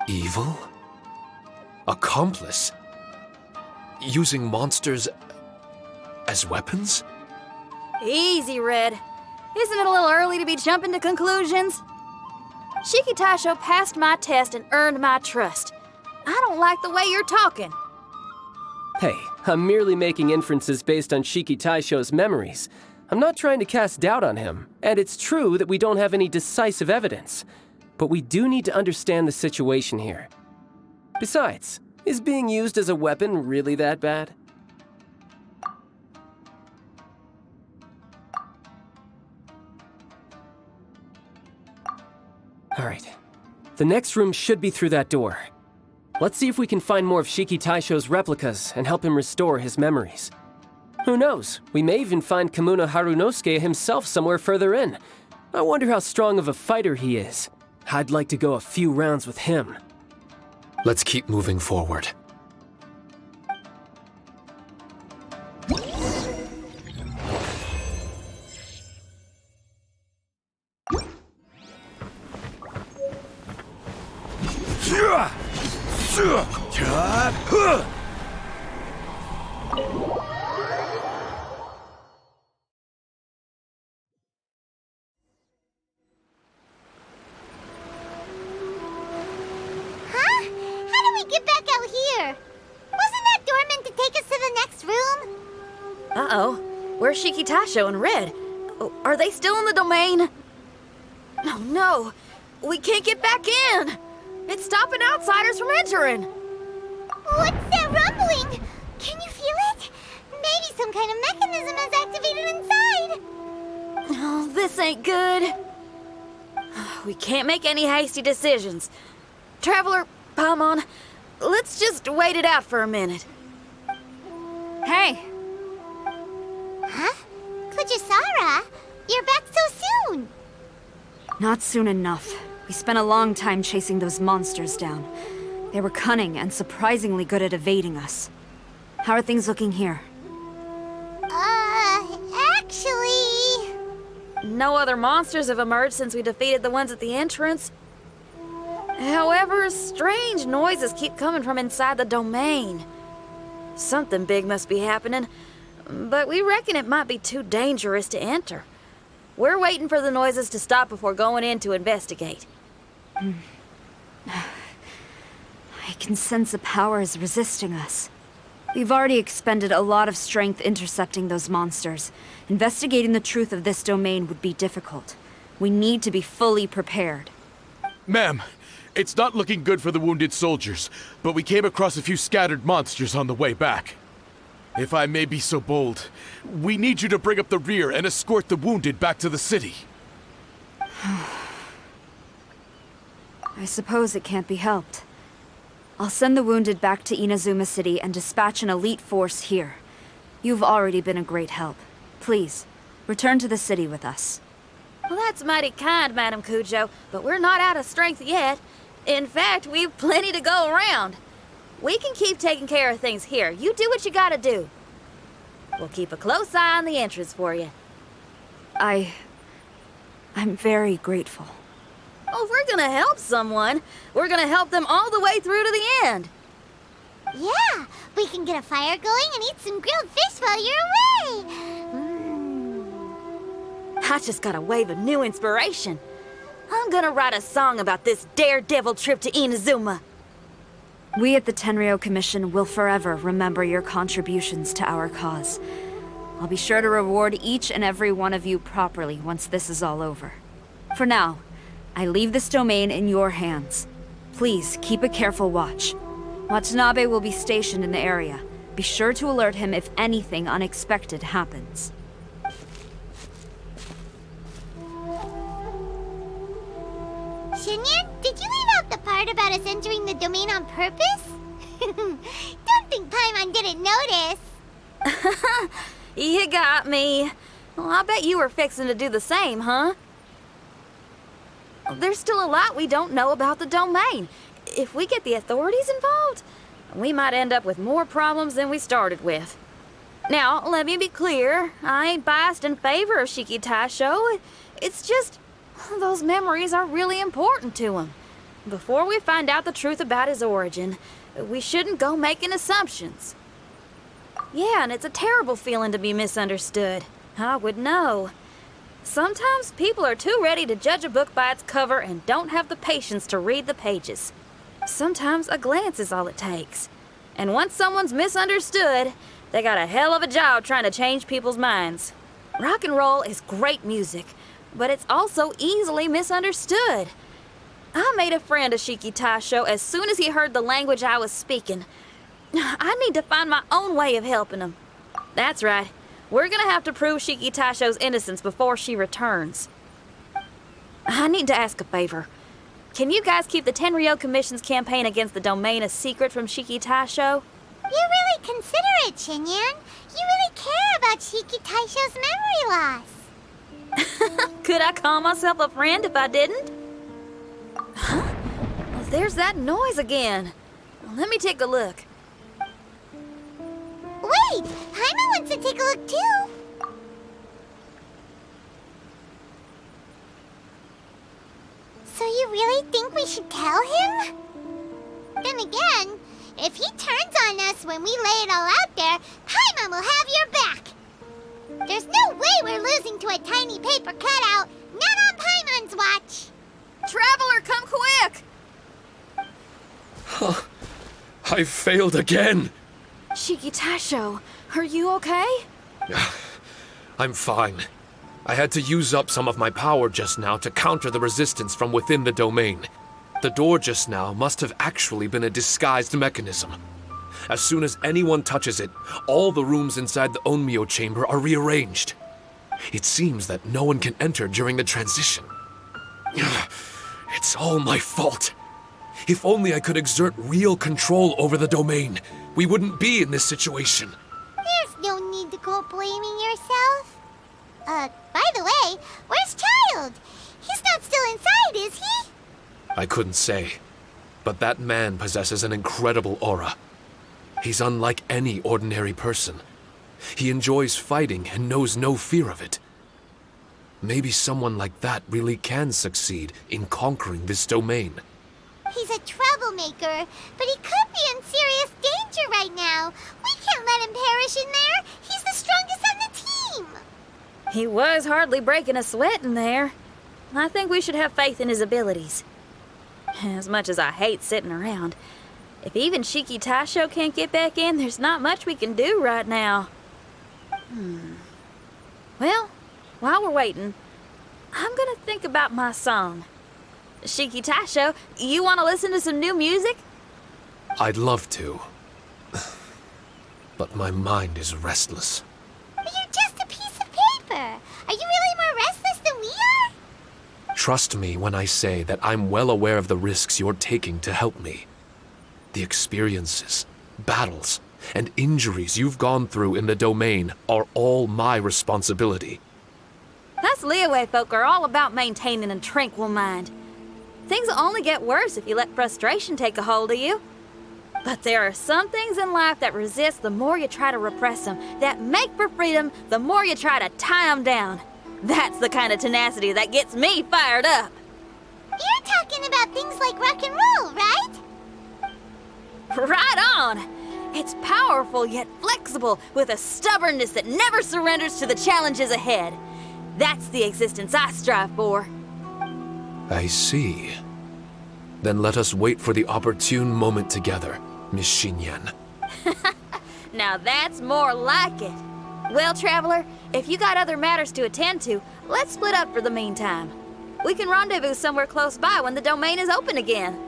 Evil? Accomplice? Using monsters as weapons? Easy, Red. Isn't it a little early to be jumping to conclusions? Shiki Taisho passed my test and earned my trust. I don't like the way you're talking. Hey, I'm merely making inferences based on Shiki Taisho's memories. I'm not trying to cast doubt on him, and it's true that we don't have any decisive evidence. But we do need to understand the situation here. Besides, is being used as a weapon really that bad? Alright, the next room should be through that door. Let's see if we can find more of Shiki Taisho's replicas and help him restore his memories. Who knows, we may even find Kamuna Harunosuke himself somewhere further in. I wonder how strong of a fighter he is. I'd like to go a few rounds with him. Let's keep moving forward. Get back out here! Wasn't that door meant to take us to the next room? Uh-oh. Where's Shiki Taisho and Red? Oh, are they still in the domain? Oh no! We can't get back in! It's stopping outsiders from entering! What's that rumbling? Can you feel it? Maybe some kind of mechanism is activated inside! Oh, this ain't good. We can't make any hasty decisions. Traveler, Paimon, let's just wait it out for a minute. Hey, Huh? Kujisara, you're back so soon! Not soon enough. We spent a long time chasing those monsters down. They were cunning and surprisingly good at evading us. How are things looking here? Actually... No other monsters have emerged since we defeated the ones at the entrance. However, strange noises keep coming from inside the domain. Something big must be happening, but we reckon it might be too dangerous to enter. We're waiting for the noises to stop before going in to investigate. I can sense a power is resisting us. We've already expended a lot of strength intercepting those monsters. Investigating the truth of this domain would be difficult. We need to be fully prepared. Ma'am, it's not looking good for the wounded soldiers, but we came across a few scattered monsters on the way back. If I may be so bold, we need you to bring up the rear and escort the wounded back to the city. I suppose it can't be helped. I'll send the wounded back to Inazuma City and dispatch an elite force here. You've already been a great help. Please, return to the city with us. Well, that's mighty kind, Madam Kujo, but we're not out of strength yet. In fact, we've plenty to go around. We can keep taking care of things here. You do what you gotta do. We'll keep a close eye on the entrance for you. I'm very grateful. Oh, if we're gonna help someone, we're gonna help them all the way through to the end. Yeah, we can get a fire going and eat some grilled fish while you're away! I just got a wave of new inspiration. I'm gonna write a song about this daredevil trip to Inazuma. We at the Tenryo Commission will forever remember your contributions to our cause. I'll be sure to reward each and every one of you properly once this is all over. For now, I leave this domain in your hands. Please keep a careful watch. Watanabe will be stationed in the area. Be sure to alert him if anything unexpected happens. Shinyan, did you leave out the part about us entering the domain on purpose? Don't think Paimon didn't notice. You got me. Well, I bet you were fixing to do the same, huh? There's still a lot we don't know about the domain. If we get the authorities involved, we might end up with more problems than we started with. Now, let me be clear. I ain't biased in favor of Shiki Taisho. It's just, those memories are really important to him. Before we find out the truth about his origin, we shouldn't go making assumptions. Yeah, and it's a terrible feeling to be misunderstood. I would know. Sometimes people are too ready to judge a book by its cover and don't have the patience to read the pages. Sometimes a glance is all it takes. And once someone's misunderstood, they got a hell of a job trying to change people's minds. Rock and roll is great music, but it's also easily misunderstood. I made a friend of Shiki Taisho as soon as he heard the language I was speaking. I need to find my own way of helping him. That's right. We're gonna have to prove Shiki Taisho's innocence before she returns. I need to ask a favor. Can you guys keep the Tenryo Commission's campaign against the domain a secret from Shiki Taisho? You're really considerate, Shinyan. You really care about Shiki Taisho's memory loss. Could I call myself a friend if I didn't? Huh? Well, there's that noise again. Let me take a look. Wait! Paimon wants to take a look too! So you really think we should tell him? Then again, if he turns on us when we lay it all out there, Paimon will have your back! There's no way we're losing to a tiny paper cutout, not on Paimon's watch! Traveler, come quick! I failed again! Shiki Taisho, are you okay? I'm fine. I had to use up some of my power just now to counter the resistance from within the domain. The door just now must have actually been a disguised mechanism. As soon as anyone touches it, all the rooms inside the Onmyo chamber are rearranged. It seems that no one can enter during the transition. It's all my fault. If only I could exert real control over the domain, we wouldn't be in this situation. There's no need to go blaming yourself. By the way, where's Child? He's not still inside, is he? I couldn't say, but that man possesses an incredible aura. He's unlike any ordinary person. He enjoys fighting and knows no fear of it. Maybe someone like that really can succeed in conquering this domain. He's a troublemaker, but he could be in serious danger right now. We can't let him perish in there. He's the strongest on the team. He was hardly breaking a sweat in there. I think we should have faith in his abilities. As much as I hate sitting around, if even Shiki Taisho can't get back in, there's not much we can do right now. Well, while we're waiting, I'm gonna think about my song. Shiki Taisho, you want to listen to some new music? I'd love to. But my mind is restless. But you're just a piece of paper. Are you really more restless than we are? Trust me when I say that I'm well aware of the risks you're taking to help me. The experiences, battles, and injuries you've gone through in the domain are all my responsibility. Us Liyue folk are all about maintaining a tranquil mind. Things will only get worse if you let frustration take a hold of you. But there are some things in life that resist the more you try to repress them, that make for freedom the more you try to tie them down. That's the kind of tenacity that gets me fired up. You're talking about things like rock and roll, right? Right on! It's powerful yet flexible, with a stubbornness that never surrenders to the challenges ahead. That's the existence I strive for. I see. Then let us wait for the opportune moment together, Miss Xinyan. Now that's more like it. Well, Traveler, if you got other matters to attend to, let's split up for the meantime. We can rendezvous somewhere close by when the domain is open again.